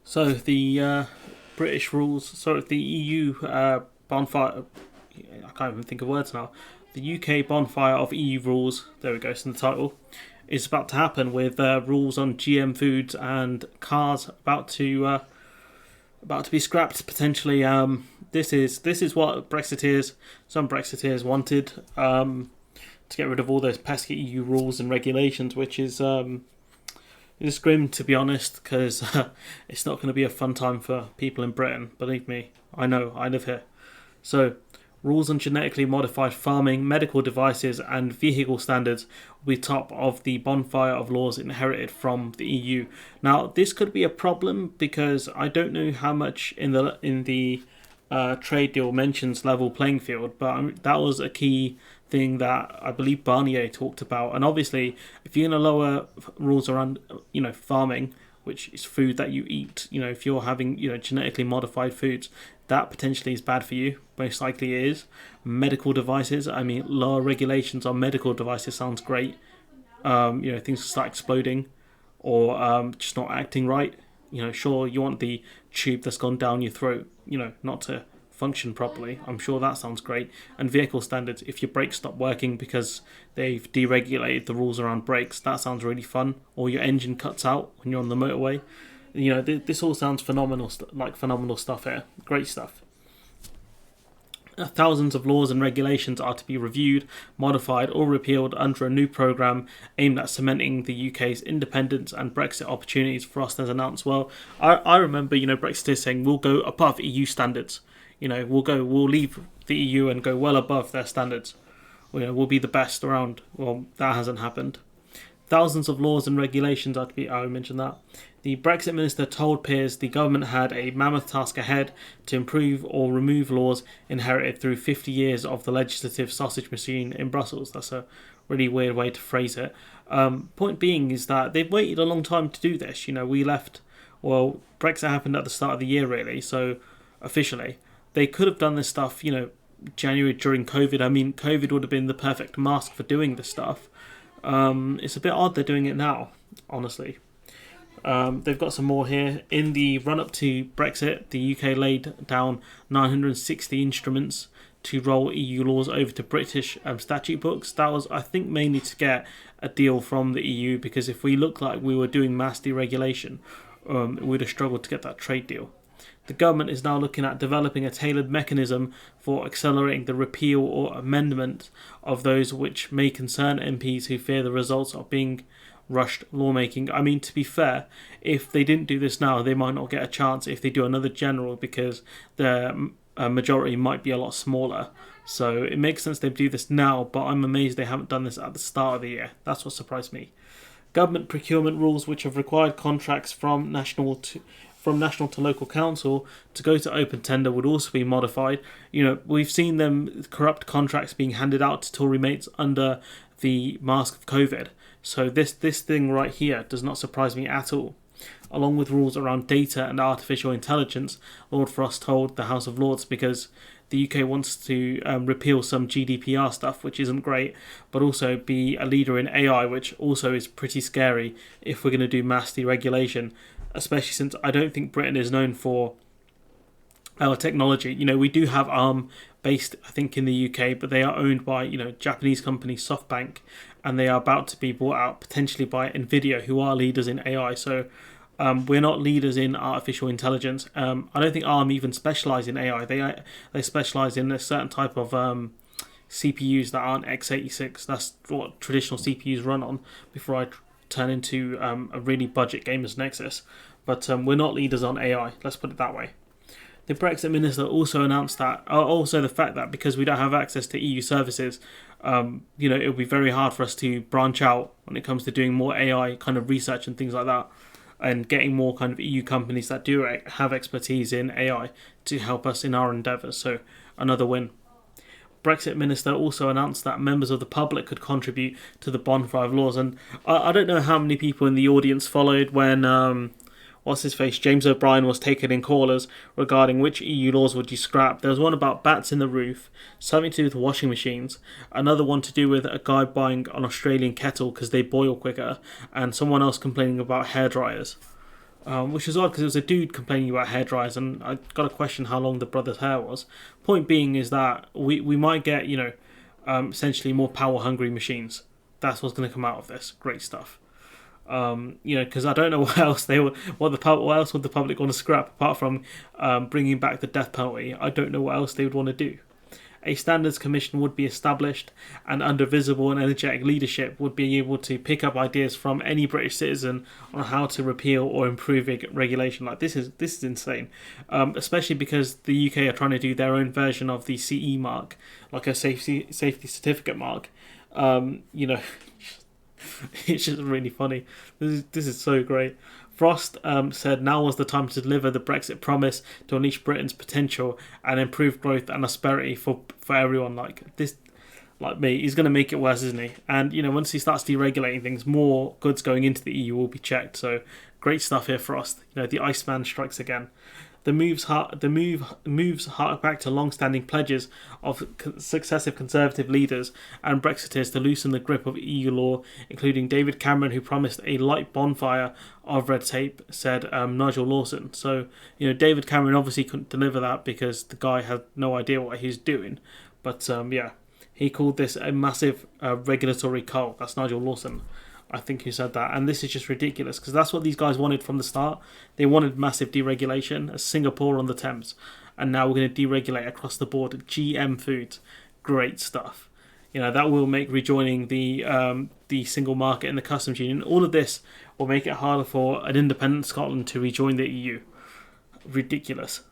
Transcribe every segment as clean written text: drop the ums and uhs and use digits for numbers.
So the British rules, sorry, the EU bonfire. I can't even think of words now. The UK bonfire of EU rules. There we go. It's in the title. Is about to happen with rules on GM foods and cars about to be scrapped potentially. This is what Brexiteers, some Brexiteers wanted to get rid of all those pesky EU rules and regulations, which is it's grim, to be honest, because it's not going to be a fun time for people in Britain. Believe me, I know, I live here. So, rules on genetically modified farming, medical devices, and vehicle standards will be top of the bonfire of laws inherited from the EU. Now, this could be a problem because I don't know how much in the trade deal mentions level playing field, but that was a key thing that I believe Barnier talked about. And obviously, if you're going to lower rules around, farming, which is food that you eat, if you're having, genetically modified foods, that potentially is bad for you. Most likely it is. Medical devices, I mean, lower regulations on medical devices sounds great. Things start exploding or just not acting right. Sure, you want the tube that's gone down your throat, not to function properly. I'm sure that sounds great. And vehicle standards, if your brakes stop working because they've deregulated the rules around brakes, that sounds really fun. Or your engine cuts out when you're on the motorway. This all sounds phenomenal, phenomenal stuff here. Great stuff. Thousands of laws and regulations are to be reviewed, modified, or repealed under a new programme aimed at cementing the UK's independence and Brexit opportunities. Frost has announced. Well, I remember, Brexiteers saying we'll go above EU standards. We'll leave the EU and go well above their standards. We'll be the best around. Well, that hasn't happened. Thousands of laws and regulations are to be. I mentioned that. The Brexit minister told peers the government had a mammoth task ahead to improve or remove laws inherited through 50 years of the legislative sausage machine in Brussels. That's a really weird way to phrase it. Point being is that they've waited a long time to do this. We left. Well, Brexit happened at the start of the year, really. So officially, they could have done this stuff. January during COVID. I mean, COVID would have been the perfect mask for doing this stuff. It's a bit odd they're doing it now, honestly. They've got some more here. In the run-up to Brexit, the UK laid down 960 instruments to roll EU laws over to British statute books. That was, I think, mainly to get a deal from the EU, because if we looked like we were doing mass deregulation, we'd have struggled to get that trade deal. The government is now looking at developing a tailored mechanism for accelerating the repeal or amendment of those which may concern MPs who fear the results of being rushed lawmaking. I mean, to be fair, if they didn't do this now, they might not get a chance if they do another general, because the majority might be a lot smaller. So it makes sense they do this now, but I'm amazed they haven't done this at the start of the year. That's what surprised me. Government procurement rules, which have required contracts from national to local council to go to open tender, would also be modified. We've seen them corrupt contracts being handed out to Tory mates under the mask of COVID. So this thing right here does not surprise me at all. Along with rules around data and artificial intelligence, Lord Frost told the House of Lords, because the UK wants to repeal some GDPR stuff, which isn't great, but also be a leader in AI, which also is pretty scary if we're going to do mass deregulation, especially since I don't think Britain is known for our technology. We do have ARM based, I think, in the UK, but they are owned by, Japanese company SoftBank, and they are about to be bought out potentially by Nvidia, who are leaders in AI. So we're not leaders in artificial intelligence. I don't think ARM even specialise in AI. They specialise in a certain type of CPUs that aren't x86. That's what traditional CPUs run on before I turn into a really budget gamer's Nexus. But we're not leaders on AI. Let's put it that way. The Brexit minister also announced that, also the fact that because we don't have access to EU services, it'll be very hard for us to branch out when it comes to doing more AI kind of research and things like that, and getting more kind of EU companies that do have expertise in AI to help us in our endeavours. So another win. Brexit minister also announced that members of the public could contribute to the bonfire of laws. And I don't know how many people in the audience followed when James O'Brien was taken in callers regarding which EU laws would you scrap. There was one about bats in the roof, something to do with washing machines, another one to do with a guy buying an Australian kettle because they boil quicker, and someone else complaining about hairdryers. which was odd because it was a dude complaining about hair dryers, and I got to question how long the brother's hair was. Point being is that we might get, essentially more power hungry machines. That's what's going to come out of this. Great stuff. Because I don't know what else what else would the public want to scrap apart from bringing back the death penalty. I don't know what else they would want to do. A standards commission would be established, and under visible and energetic leadership would be able to pick up ideas from any British citizen on how to repeal or improve regulation. Like this is insane, especially because the UK are trying to do their own version of the CE mark, like a safety certificate mark. It's just really funny. This is so great. Frost said now was the time to deliver the Brexit promise to unleash Britain's potential and improve growth and prosperity for everyone. Like this, like me, he's going to make it worse, isn't he? And once he starts deregulating things, more goods going into the EU will be checked. So great stuff here, Frost. The Iceman strikes again. The moves hark back to long-standing pledges of successive Conservative leaders and Brexiteers to loosen the grip of EU law, including David Cameron, who promised a light bonfire of red tape, said Nigel Lawson. So, David Cameron obviously couldn't deliver that because the guy had no idea what he's doing. But, he called this a massive regulatory cull. That's Nigel Lawson, I think, who said that. And this is just ridiculous because that's what these guys wanted from the start. They wanted massive deregulation, as Singapore on the Thames, and now we're going to deregulate across the board. GM foods, great stuff. That will make rejoining the single market and the customs union. All of this will make it harder for an independent Scotland to rejoin the EU. Ridiculous.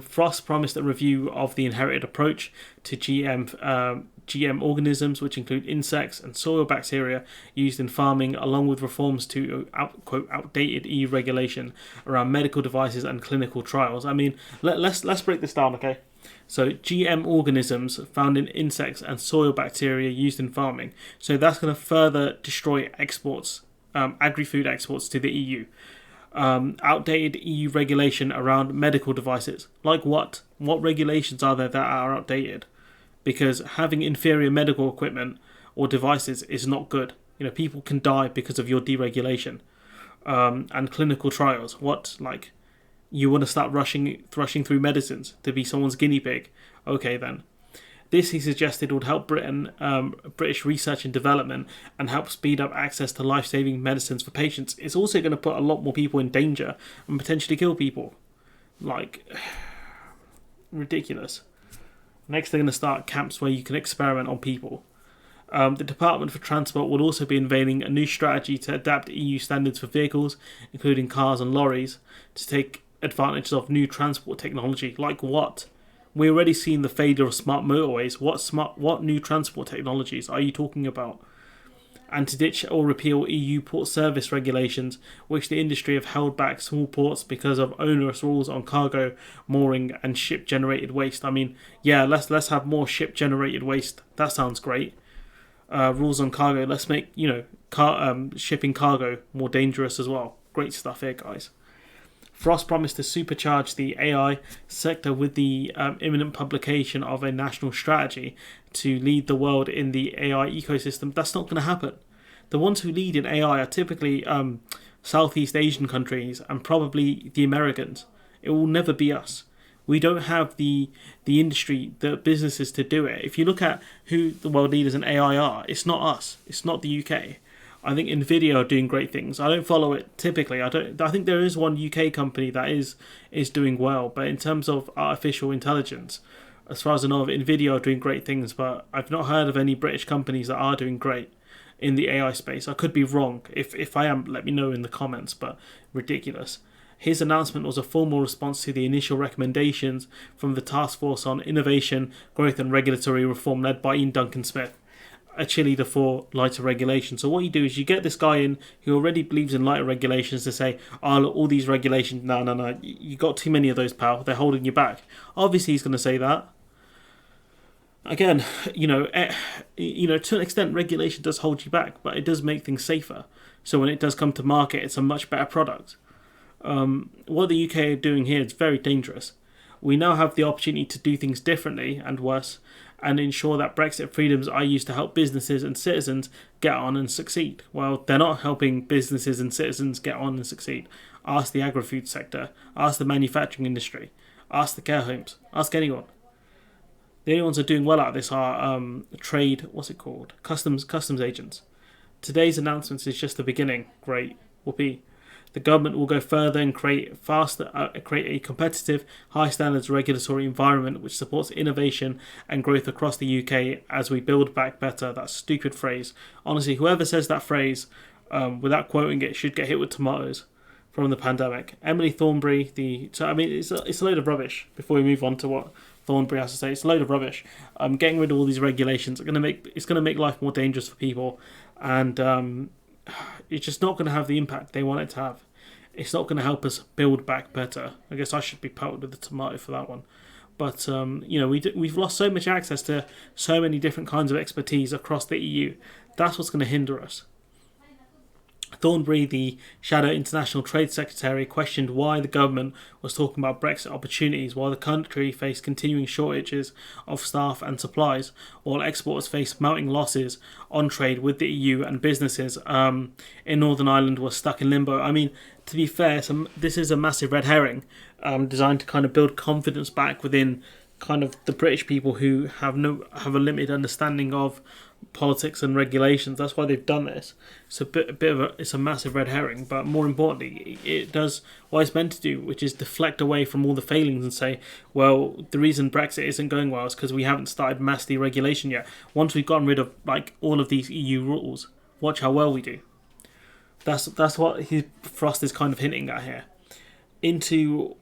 Frost promised a review of the inherited approach to GM organisms, which include insects and soil bacteria used in farming, along with reforms to quote outdated EU regulation around medical devices and clinical trials. I mean, let's break this down, okay? So GM organisms found in insects and soil bacteria used in farming. So that's going to further destroy exports, agri-food exports to the EU. Outdated EU regulation around medical devices. Like what? What regulations are there that are outdated? Because having inferior medical equipment or devices is not good. People can die because of your deregulation. And clinical trials. What? Like, you want to start rushing through medicines to be someone's guinea pig? Okay, then. This, he suggested, would help British research and development and help speed up access to life-saving medicines for patients. It's also going to put a lot more people in danger and potentially kill people. Like, ridiculous. Next, they're going to start camps where you can experiment on people. The Department for Transport will also be unveiling a new strategy to adapt EU standards for vehicles, including cars and lorries, to take advantage of new transport technology. Like what? We're already seeing the failure of smart motorways. What new transport technologies are you talking about? And to ditch or repeal EU port service regulations, which the industry have held back small ports because of onerous rules on cargo, mooring, and ship-generated waste. I mean, yeah, let's have more ship-generated waste. That sounds great. Rules on cargo. Let's make shipping cargo more dangerous as well. Great stuff here, guys. Frost promised to supercharge the AI sector with the imminent publication of a national strategy to lead the world in the AI ecosystem. That's not going to happen. The ones who lead in AI are typically Southeast Asian countries and probably the Americans. It will never be us. We don't have the industry, the businesses to do it. If you look at who the world leaders in AI are, it's not us. It's not the UK. I think Nvidia are doing great things. I don't follow it typically. I think there is one UK company that is doing well, but in terms of artificial intelligence, as far as I know, Nvidia are doing great things, but I've not heard of any British companies that are doing great in the AI space. I could be wrong. If I am, let me know in the comments, but ridiculous. His announcement was a formal response to the initial recommendations from the Task Force on Innovation, Growth and Regulatory Reform led by Ian Duncan Smith, a cheerleader for lighter regulation. So what you do is you get this guy in who already believes in lighter regulations to say, oh, look, all these regulations, no, you got too many of those, pal. They're holding you back. Obviously, he's going to say that. Again, to an extent, regulation does hold you back, but it does make things safer. So when it does come to market, it's a much better product. What the UK are doing here is very dangerous. We now have the opportunity to do things differently and worse, and ensure that Brexit freedoms are used to help businesses and citizens get on and succeed. Well, they're not helping businesses and citizens get on and succeed. Ask the agri-food sector. Ask the manufacturing industry. Ask the care homes. Ask anyone. The only ones that are doing well out of this are trade, what's it called? Customs agents. Today's announcements is just the beginning. Great. Whoopee. The government will go further and create a competitive, high standards regulatory environment which supports innovation and growth across the UK as we build back better. That stupid phrase. Honestly, whoever says that phrase without quoting it should get hit with tomatoes from the pandemic. Emily Thornberry, it's a load of rubbish. Before we move on to what Thornberry has to say, it's a load of rubbish. Getting rid of all these regulations it's going to make life more dangerous for people, and it's just not going to have the impact they want it to have. It's not going to help us build back better. I guess I should be pelted with the tomato for that one. But we've lost so much access to so many different kinds of expertise across the EU. That's what's going to hinder us. Thornberry, the Shadow International Trade Secretary, questioned why the government was talking about Brexit opportunities while the country faced continuing shortages of staff and supplies, while exporters faced mounting losses on trade with the EU, and businesses in Northern Ireland were stuck in limbo. I mean, to be fair, this is a massive red herring designed to kind of build confidence back within kind of the British people who have a limited understanding of politics and regulations. That's why they've done this. It's a massive red herring, but more importantly, it does what it's meant to do, which is deflect away from all the failings and say, well, the reason Brexit isn't going well is because we haven't started mass deregulation yet. Once we've gotten rid of all of these EU rules, watch how well we do. That's what Frost is kind of hinting at here. Into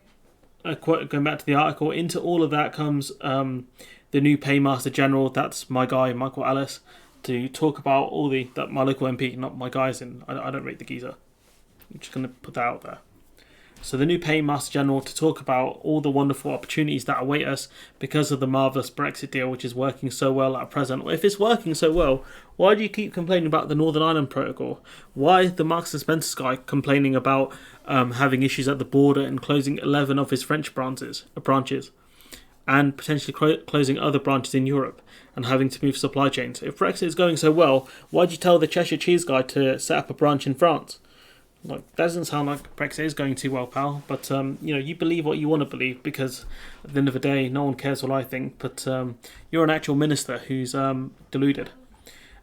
a quote, going back to the article, into all of that comes the new Paymaster General, that's my guy, Michael Ellis, to talk about all that my local MP, not my guys in, I don't rate the geezer. I'm just going to put that out there. So the new Paymaster General to talk about all the wonderful opportunities that await us because of the marvellous Brexit deal, which is working so well at present. Well, if it's working so well, why do you keep complaining about the Northern Ireland Protocol? Why is the Marks and Spencer guy complaining about having issues at the border and closing 11 of his French branches? And potentially closing other branches in Europe and having to move supply chains? If Brexit is going so well, why'd you tell the Cheshire Cheese guy to set up a branch in France? That doesn't sound like Brexit is going too well, pal. But you believe what you want to believe, because at the end of the day, no one cares what I think. But you're an actual minister who's deluded.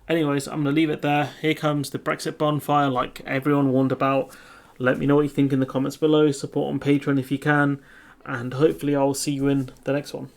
Anyways, I'm going to leave it there. Here comes the Brexit bonfire, like everyone warned about. Let me know what you think in the comments below. Support on Patreon if you can. And hopefully I'll see you in the next one.